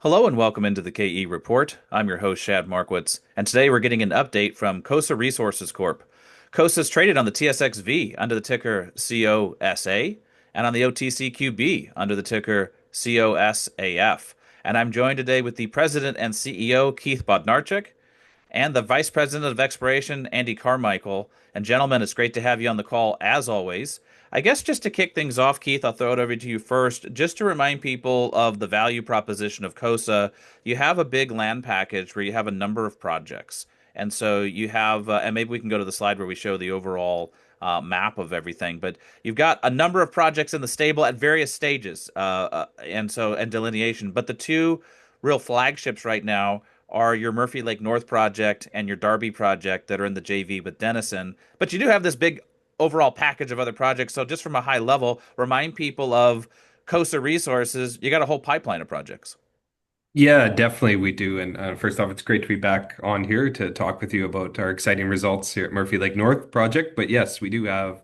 Hello and welcome into the KE Report. I'm your host, Shad Markwitz, and today we're getting an update from Cosa Resources Corp. Cosa is traded on the TSXV under the ticker COSA and on the OTCQB under the ticker COSAF. And I'm joined today with the President and CEO, Keith Bodnarchuk, and the Vice President of Exploration, Andy Carmichael. And gentlemen, it's great to have you on the call as always. I guess just to kick things off, Keith, I'll throw it over to you first, just to remind people of the value proposition of COSA. You have a big land package where you have a number of projects. And so you have, and maybe we can go to the slide where we show the overall map of everything. But you've got a number of projects in the stable at various stages, and delineation. But the two real flagships right now are your Murphy Lake North project and your Darby project that are in the JV with Denison. But you do have this big overall package of other projects. So just from a high level, remind people of Cosa Resources. You got a whole pipeline of projects. Yeah, definitely we do. And first off, it's great to be back on here to talk with you about our exciting results here at Murphy Lake North project. But yes, we do have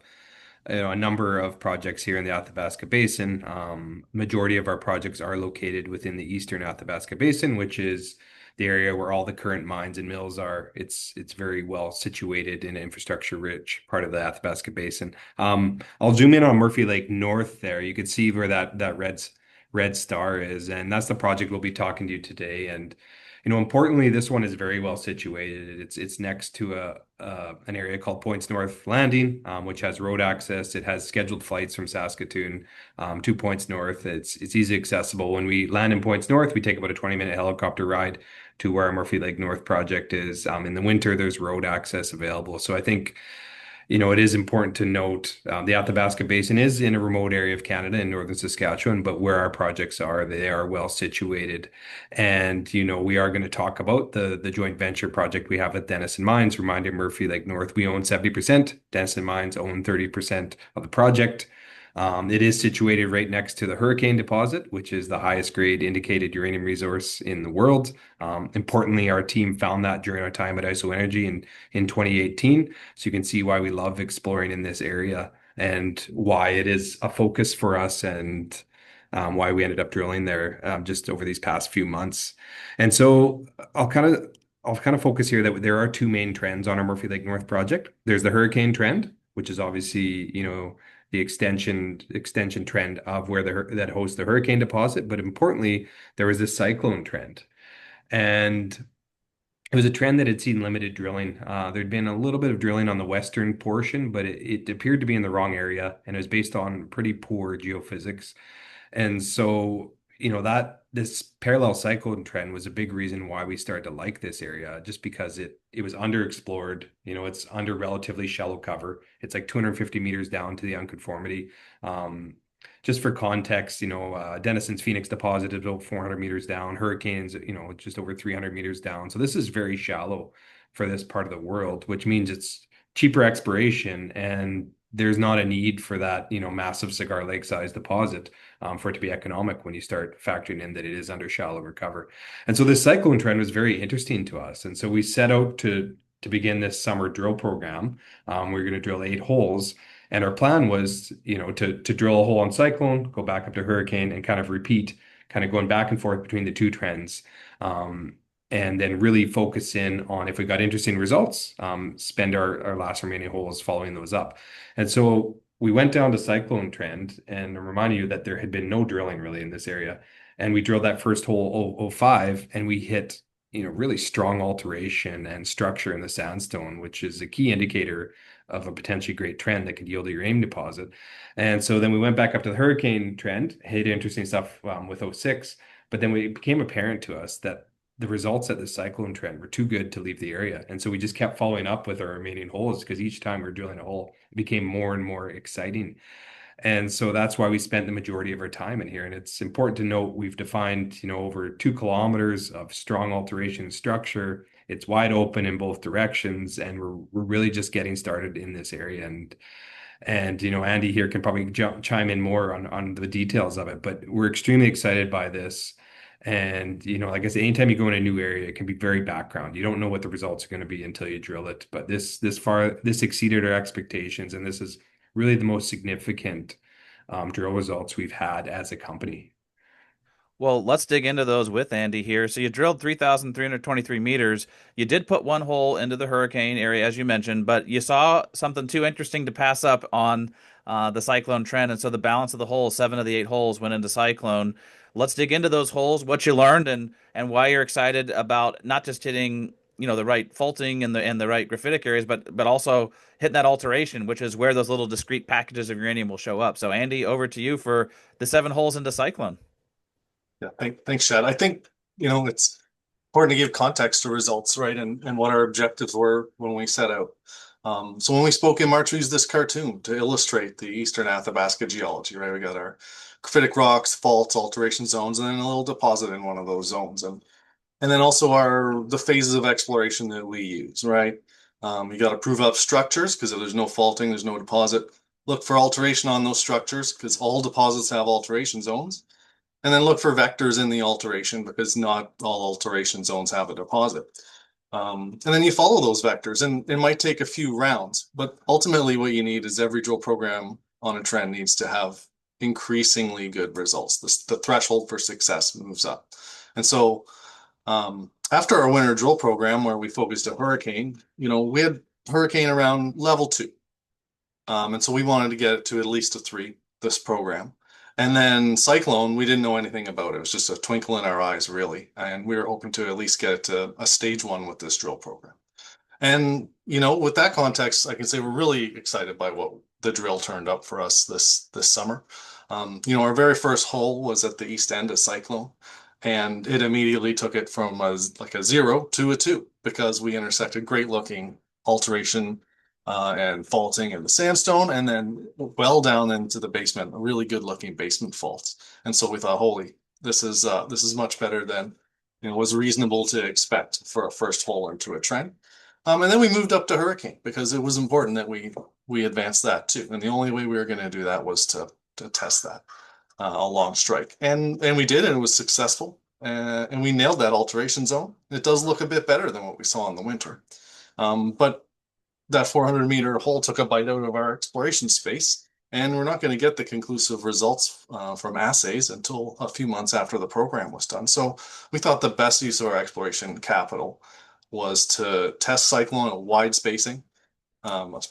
a number of projects here in the Athabasca Basin. Majority of our projects are located within the eastern Athabasca Basin, which is the area where all the current mines and mills are. It's very well situated in an infrastructure rich part of the Athabasca Basin. I'll zoom in on Murphy Lake North there. You can see where that red star is, and that's the project we'll be talking to you today. And importantly, this one is very well situated. It's next to an area called Points North Landing, which has road access. It has scheduled flights from Saskatoon to Points North. It's easy accessible. When we land in Points North, we take about a 20-minute helicopter ride to where our Murphy Lake North project is. In the winter, there's road access available. So I think it is important to note the Athabasca Basin is in a remote area of Canada in northern Saskatchewan, but where our projects are, they are well situated. And, we are going to talk about the joint venture project we have at Denison Mines, reminding Murphy Lake North, we own 70%, Denison Mines own 30% of the project. It is situated right next to the Hurricane deposit, which is the highest grade indicated uranium resource in the world. Importantly, our team found that during our time at ISO Energy in 2018. So you can see why we love exploring in this area and why it is a focus for us and why we ended up drilling there just over these past few months. And so I'll kind of focus here that there are two main trends on our Murphy Lake North project. There's the Hurricane trend, which is obviously, the extension trend of where that hosts the hurricane deposit. But importantly, there was this cyclone trend. And it was a trend that had seen limited drilling. There'd been a little bit of drilling on the western portion, but it appeared to be in the wrong area, and it was based on pretty poor geophysics. And so, that this parallel cyclone trend was a big reason why we started to like this area, just because it was underexplored. It's under relatively shallow cover. It's like 250 meters down to the unconformity. Um, just for context, Denison's Phoenix deposit is about 400 meters down. Hurricanes, just over 300 meters down. So this is very shallow for this part of the world, which means it's cheaper exploration and there's not a need for that, massive Cigar Lake size deposit for it to be economic when you start factoring in that it is under shallower cover. And so this cyclone trend was very interesting to us. And so we set out to begin this summer drill program. We're going to drill 8 holes. And our plan was, to drill a hole on cyclone, go back up to hurricane, and kind of repeat, kind of going back and forth between the two trends. And then really focus in on if we got interesting results, spend our last remaining holes following those up. And so we went down to Cyclone Trend, and I'm reminding you that there had been no drilling really in this area. And we drilled that first hole 005, and we hit, really strong alteration and structure in the sandstone, which is a key indicator of a potentially great trend that could yield a uranium deposit. And so then we went back up to the Hurricane Trend, hit interesting stuff with 06, but then it became apparent to us that the results at the Cyclone Trend were too good to leave the area. And so we just kept following up with our remaining holes because each time we are drilling a hole, it became more and more exciting. And so that's why we spent the majority of our time in here. And it's important to note we've defined, over 2 kilometers of strong alteration structure. It's wide open in both directions, and we're really just getting started in this area. And Andy here can probably chime in more on the details of it, but we're extremely excited by this. And, like I said, anytime you go in a new area, it can be very background. You don't know what the results are going to be until you drill it. But this exceeded our expectations, and this is really the most significant drill results we've had as a company. Well, let's dig into those with Andy here. So you drilled 3,323 meters. You did put one hole into the hurricane area, as you mentioned, but you saw something too interesting to pass up on the Cyclone Trend. And so the balance of the holes, 7 of the 8 holes, went into Cyclone. Let's dig into those holes, what you learned, and why you're excited about not just hitting, the right faulting and the right graphitic areas, but also hitting that alteration, which is where those little discrete packages of uranium will show up. So Andy, over to you for the 7 holes into Cyclone. Yeah, thanks, Chad. I think, it's important to give context to results, right? And what our objectives were when we set out. So when we spoke in March, we used this cartoon to illustrate the Eastern Athabasca geology, right? We got our graphitic rocks, faults, alteration zones, and then a little deposit in one of those zones. And then also the phases of exploration that we use, right? You got to prove up structures because if there's no faulting, there's no deposit. Look for alteration on those structures because all deposits have alteration zones. And then look for vectors in the alteration because not all alteration zones have a deposit. And then you follow those vectors, and it might take a few rounds, but ultimately what you need is every drill program on a trend needs to have increasingly good results. The threshold for success moves up. And so after our winter drill program where we focused on hurricane, we had hurricane around level 2. And so we wanted to get it to at least a 3 this program. And then Cyclone, we didn't know anything about it. It was just a twinkle in our eyes, really. And we were hoping to at least get it to a stage 1 with this drill program. And, with that context, I can say we're really excited by what the drill turned up for us this summer. Our very first hole was at the east end of Cyclone, and it immediately took it from a 0 to a 2 because we intersected great looking alteration and faulting in the sandstone, and then well down into the basement, a really good looking basement fault. And so we thought, holy, this is much better than was reasonable to expect for a first hole into a trend. And then we moved up to hurricane because it was important that we advanced that too. And the only way we were going to do that was to test that along strike, and we did, and it was successful. And we nailed that alteration zone. It does look a bit better than what we saw in the winter, but that 400-meter hole took a bite out of our exploration space, and we're not going to get the conclusive results from assays until a few months after the program was done. So we thought the best use of our exploration capital was to test Cyclone at wide spacing,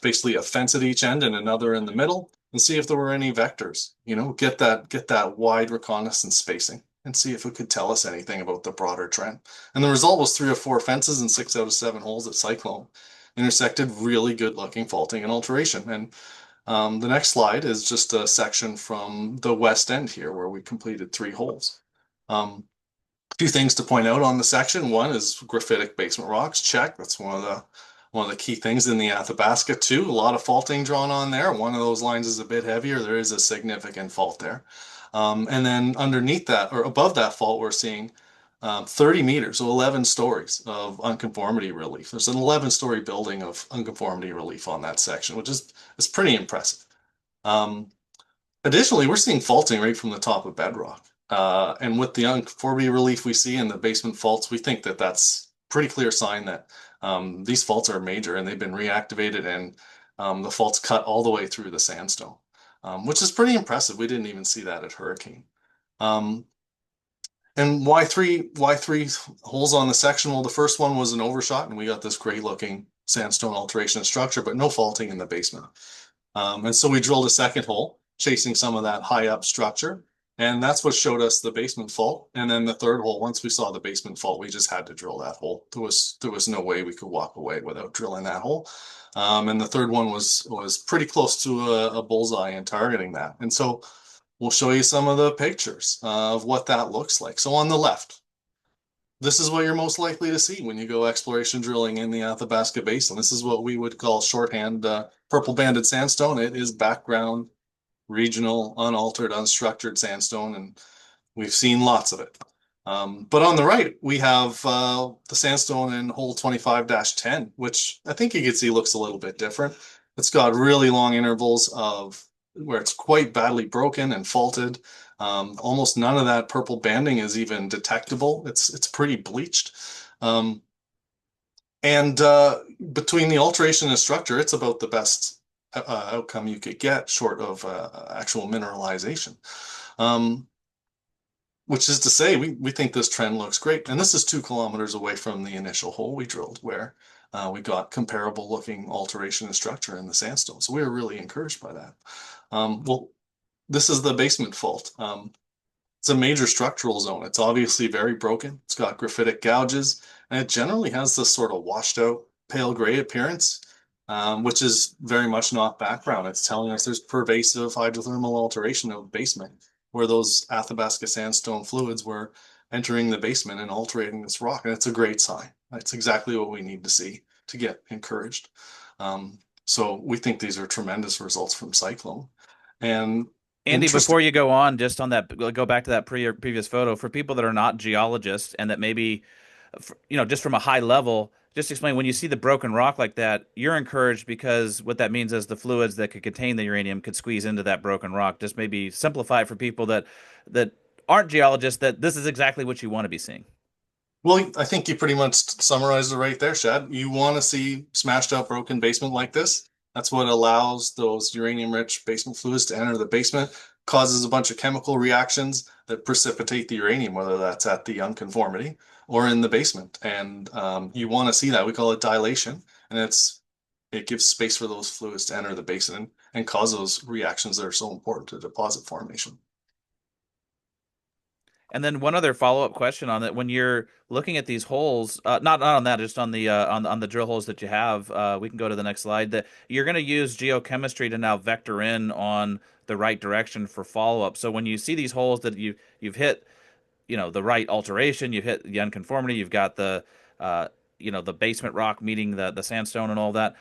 basically a fence at each end and another in the middle, and see if there were any vectors. Get that wide reconnaissance spacing and see if it could tell us anything about the broader trend. And the result was 3 or 4 fences and 6 out of 7 holes at Cyclone intersected really good looking faulting and alteration. And the next slide is just a section from the west end here where we completed 3 holes. A few things to point out on the section. One is graphitic basement rocks. Check. That's one of the key things in the Athabasca too. A lot of faulting drawn on there. One of those lines is a bit heavier. There is a significant fault there. And then underneath that, or above that fault, we're seeing 30 meters, so 11 stories of unconformity relief. There's an 11-story building of unconformity relief on that section, which is pretty impressive. Additionally, we're seeing faulting right from the top of bedrock. And with the unconformity relief we see in the basement faults, we think that that's pretty clear sign that these faults are major and they've been reactivated, and the faults cut all the way through the sandstone, which is pretty impressive. We didn't even see that at hurricane. And why three holes on the section? Well, the first one was an overshot, and we got this great looking sandstone alteration structure, but no faulting in the basement. And so we drilled a second hole, chasing some of that high up structure, and that's what showed us the basement fault. And then the third hole, once we saw the basement fault, we just had to drill that hole. There was no way we could walk away without drilling that hole. And the third one was pretty close to a bullseye and targeting that. And so we'll show you some of the pictures of what that looks like. So on the left, this is what you're most likely to see when you go exploration drilling in the Athabasca Basin. This is what we would call shorthand purple banded sandstone. It is background, regional, unaltered, unstructured sandstone, and we've seen lots of it. But on the right, we have the sandstone in hole 25-10, which I think you can see looks a little bit different. It's got really long intervals of where it's quite badly broken and faulted. Almost none of that purple banding is even detectable. It's pretty bleached. And between the alteration and structure, it's about the best outcome you could get short of actual mineralization. which is to say, we think this trend looks great. And this is 2 kilometers away from the initial hole we drilled, where we got comparable looking alteration and structure in the sandstone. So we were really encouraged by that. Well, this is the basement fault. It's a major structural zone. It's obviously very broken. It's got graphitic gouges, and it generally has this sort of washed out pale gray appearance, which is very much not background. It's telling us there's pervasive hydrothermal alteration of the basement, where those Athabasca sandstone fluids were entering the basement and alterating this rock. And it's a great sign. That's exactly what we need to see to get encouraged. So we think these are tremendous results from Cyclone. And Andy, interesting. before you go on, just on that, go back to that previous photo for people that are not geologists and that maybe, just from a high level, just explain when you see the broken rock like that, you're encouraged because what that means is the fluids that could contain the uranium could squeeze into that broken rock. Just maybe simplify it for people that aren't geologists that this is exactly what you want to be seeing. Well, I think you pretty much summarized it right there, Shad. You want to see smashed out broken basement like this. That's what allows those uranium-rich basement fluids to enter the basement, causes a bunch of chemical reactions that precipitate the uranium, whether that's at the unconformity or in the basement. And you want to see that. We call it dilation, and it gives space for those fluids to enter the basement and cause those reactions that are so important to deposit formation. And then one other follow-up question on that: when you're looking at these holes, not on that, just on the on the drill holes that you have, we can go to the next slide. That you're going to use geochemistry to now vector in on the right direction for follow-up. So when you see these holes that you've hit, the right alteration, you've hit the unconformity, you've got the basement rock meeting the sandstone and all that.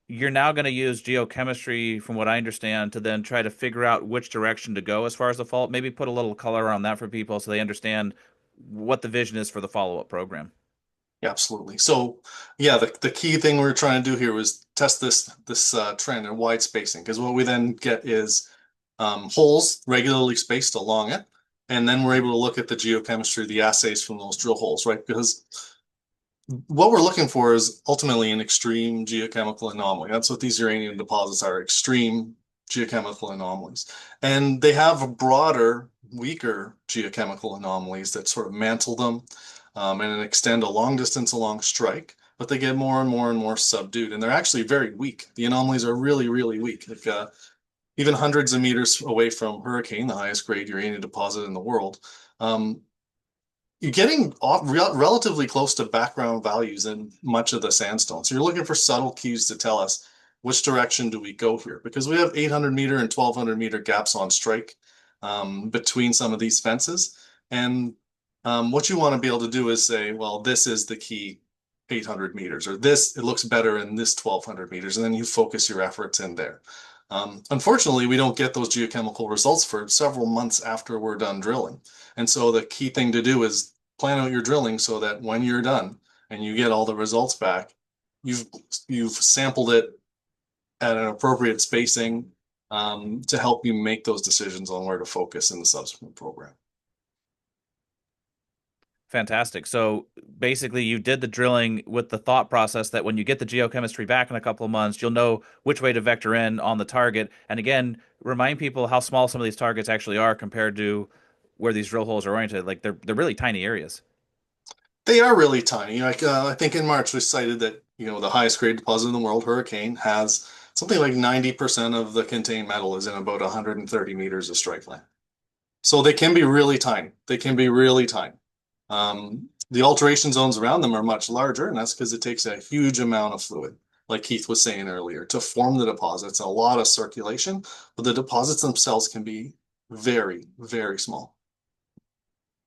You're now going to use geochemistry, from what I understand, to then try to figure out which direction to go as far as the fault. Maybe put a little color on that for people so they understand what the vision is for the follow-up program. Yeah, absolutely. So, yeah, the key thing we are trying to do here was test this trend in wide spacing, because what we then get is holes regularly spaced along it, and then we're able to look at the geochemistry, the assays from those drill holes, right? Because what we're looking for is ultimately an extreme geochemical anomaly. That's what these uranium deposits are, extreme geochemical anomalies. And they have a broader, weaker geochemical anomalies that sort of mantle them and extend a long distance along strike, but they get more and more and more subdued. And they're actually very weak. The anomalies are really, really weak. Like, even hundreds of meters away from Hurricane, the highest grade uranium deposit in the world, um, you're getting relatively close to background values in much of the sandstone. So you're looking for subtle cues to tell us which direction do we go here, because we have 800-meter and 1,200-meter gaps on strike between some of these fences. And what you want to be able to do is say, well, this is the key 800 meters, or this, it looks better in this 1,200 meters. And then you focus your efforts in there. Unfortunately, we don't get those geochemical results for several months after we're done drilling. And so the key thing to do is plan out your drilling so that when you're done and you get all the results back, you've sampled it at an appropriate spacing to help you make those decisions on where to focus in the subsequent program. Fantastic. So basically, you did the drilling with the thought process that when you get the geochemistry back in a couple of months, you'll know which way to vector in on the target. And again, remind people how small some of these targets actually are compared to where these drill holes are oriented. Like they're really tiny areas. They are really tiny. Like I think in March we cited that the highest grade deposit in the world, Hurricane, has something like 90% of the contained metal is in about 130 meters of strike length. So they can be really tiny. They can be really tiny. The alteration zones around them are much larger, and that's because it takes a huge amount of fluid, like Keith was saying earlier, to form the deposits. A lot of circulation, but the deposits themselves can be very, very small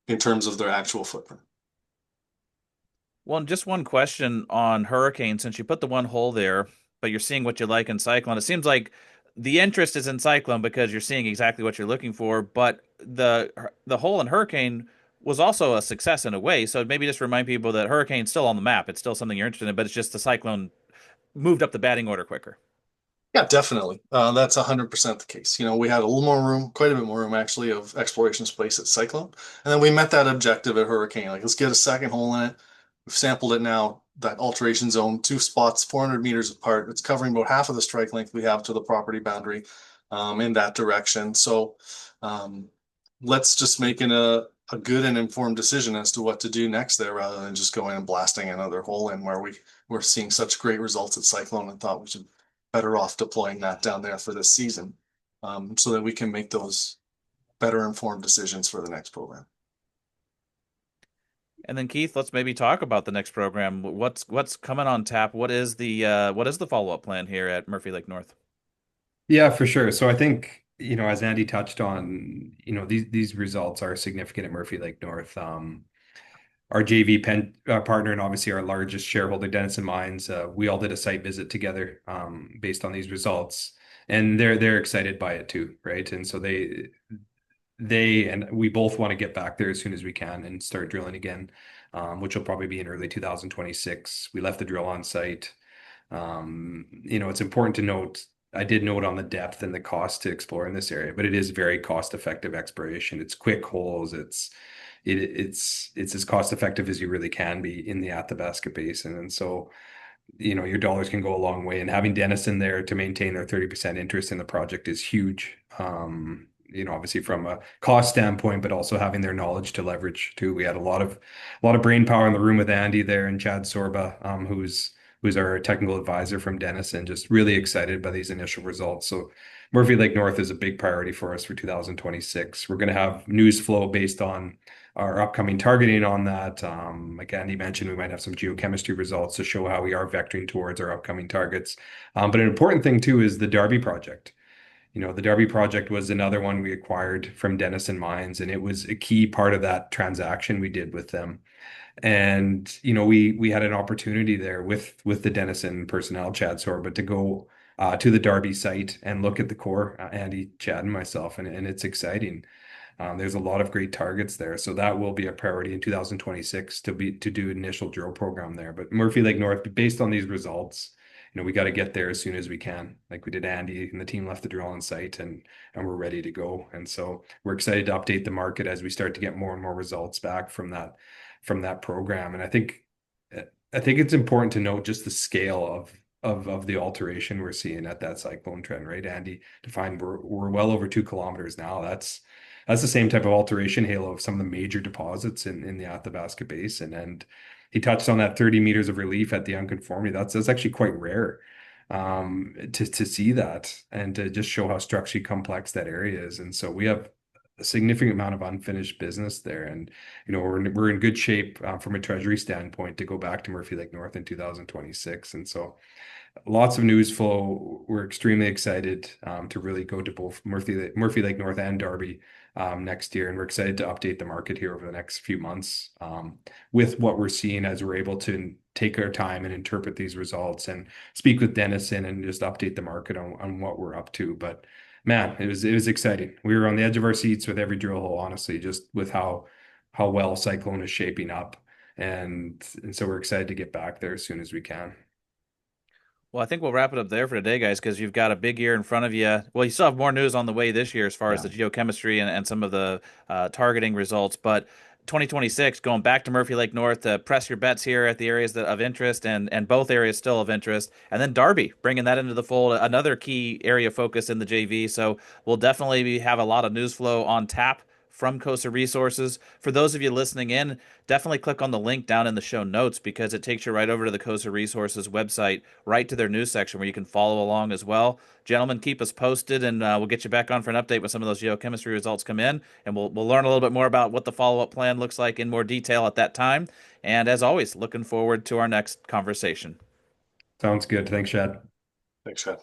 in terms of their actual footprint. Well, just one question on Hurricane, since you put the one hole there, but you're seeing what you like in Cyclone. It seems like the interest is in Cyclone because you're seeing exactly what you're looking for, but the hole in Hurricane was also a success in a way. So maybe just remind people that Hurricane's still on the map. It's still something you're interested in, but it's just the Cyclone moved up the batting order quicker. Yeah, definitely. That's 100% the case. We had a little more room, quite a bit more room actually, of exploration space at Cyclone. And then we met that objective at Hurricane. Like, let's get a second hole in it. We've sampled it now, that alteration zone, 2 spots, 400 meters apart. It's covering about half of the strike length we have to the property boundary in that direction. So let's just make a good and informed decision as to what to do next there, rather than just going and blasting another hole in where we're seeing such great results at Cyclone, and thought we should better off deploying that down there for this season, so that we can make those better informed decisions for the next program. And then Keith, let's maybe talk about the next program. What's coming on tap? What is the follow-up plan here at Murphy Lake North? Yeah, for sure. So I think, as Andy touched on, these results are significant at Murphy Lake North. Our JV partner and obviously our largest shareholder, Denison Mines, we all did a site visit together based on these results, and they're excited by it too, right? And so they and we both want to get back there as soon as we can and start drilling again, which will probably be in early 2026. We left the drill on site. It's important to note, I did note on the depth and the cost to explore in this area, but it is very cost-effective exploration. It's quick holes. It's as cost-effective as you really can be in the Athabasca Basin. And so, your dollars can go a long way. And having Denison there to maintain their 30% interest in the project is huge. Obviously from a cost standpoint, but also having their knowledge to leverage too. We had a lot of brain power in the room with Andy there and Chad Sorba, who's our technical advisor from Denison, just really excited by these initial results. So Murphy Lake North is a big priority for us for 2026. We're going to have news flow based on our upcoming targeting on that. Like Andy mentioned, we might have some geochemistry results to show how we are vectoring towards our upcoming targets. But an important thing too is the Darby project. The Darby project was another one we acquired from Denison Mines, and it was a key part of that transaction we did with them. And we had an opportunity there with the Denison personnel, Chad Sorba, to go to the Darby site and look at the core, Andy, Chad, and myself, and it's exciting. There's a lot of great targets there, so that will be a priority in 2026 to do an initial drill program there. But Murphy Lake North, based on these results, we got to get there as soon as we can. Like we did, Andy and the team left the drill on site, and we're ready to go. And so we're excited to update the market as we start to get more and more results back from that program. And I think it's important to note just the scale of the alteration we're seeing at that cyclone trend, right, Andy? To find we're well over 2 kilometers now. That's the same type of alteration halo of some of the major deposits in the Athabasca Basin. And he touched on that 30 meters of relief at the unconformity. That's actually quite rare to see that and to just show how structurally complex that area is. And so we have a significant amount of unfinished business there. And, we're in good shape from a treasury standpoint to go back to Murphy Lake North in 2026. And so lots of news flow. We're extremely excited to really go to both Murphy Lake North and Darby next year. And we're excited to update the market here over the next few months with what we're seeing as we're able to take our time and interpret these results and speak with Denison and just update the market on what we're up to. But man, it was exciting. We were on the edge of our seats with every drill hole, honestly, just with how well Cyclone is shaping up. And so we're excited to get back there as soon as we can. Well, I think we'll wrap it up there for today, guys, because you've got a big year in front of you. Well, you still have more news on the way this year as far as Yeah. the geochemistry and some of the targeting results. But 2026, going back to Murphy Lake North to press your bets here at the areas of interest and both areas still of interest. And then Darby, bringing that into the fold, another key area of focus in the JV. So we'll definitely have a lot of news flow on tap from Cosa Resources. For those of you listening in, definitely click on the link down in the show notes because it takes you right over to the Cosa Resources website, right to their news section where you can follow along as well. Gentlemen, keep us posted, and we'll get you back on for an update when some of those geochemistry results come in, and we'll learn a little bit more about what the follow-up plan looks like in more detail at that time. And as always, looking forward to our next conversation. Sounds good. Thanks, Chad. Thanks, Chad.